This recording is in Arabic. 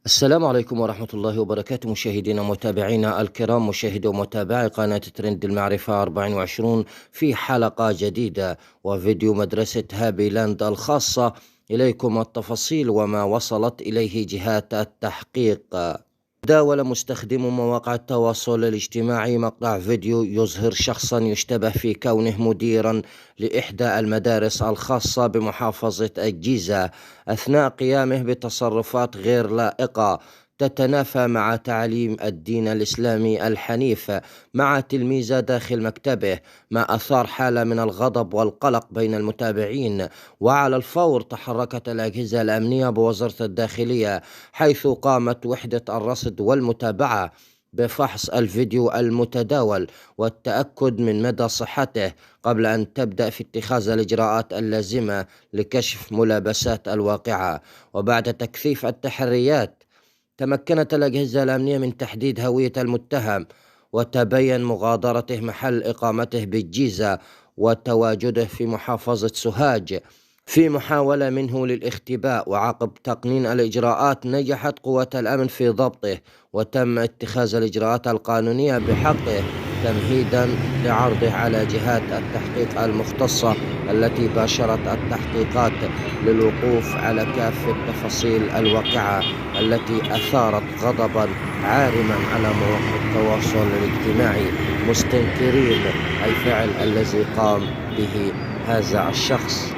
السلام عليكم ورحمة الله وبركاته، مشاهدينا ومتابعينا الكرام، مشاهدي ومتابعي قناة ترند المعرفة 24 في حلقة جديدة وفيديو مدرسة هابي لاند الخاصة. إليكم التفاصيل وما وصلت إليه جهات التحقيق. تداول مستخدمو مواقع التواصل الاجتماعي مقطع فيديو يظهر شخصا يشتبه في كونه مديرا لإحدى المدارس الخاصة بمحافظة الجيزة أثناء قيامه بتصرفات غير لائقة تتنافى مع تعاليم الدين الإسلامي الحنيف مع تلميذة داخل مكتبه، ما أثار حالة من الغضب والقلق بين المتابعين. وعلى الفور تحركت الأجهزة الأمنية بوزارة الداخلية، حيث قامت وحدة الرصد والمتابعة بفحص الفيديو المتداول والتأكد من مدى صحته قبل أن تبدأ في اتخاذ الإجراءات اللازمة لكشف ملابسات الواقعة. وبعد تكثيف التحريات تمكنت الأجهزة الأمنية من تحديد هوية المتهم، وتبين مغادرته محل إقامته بالجيزة وتواجده في محافظة سوهاج في محاولة منه للاختباء. وعقب تقنين الإجراءات نجحت قوات الأمن في ضبطه، وتم اتخاذ الإجراءات القانونية بحقه تمهيدا لعرضه على جهات التحقيق المختصة التي باشرت التحقيقات للوقوف على كافة تفاصيل الواقعة التي أثارت غضبا عارما على مواقع التواصل الاجتماعي، مستنكرين الفعل الذي قام به هذا الشخص.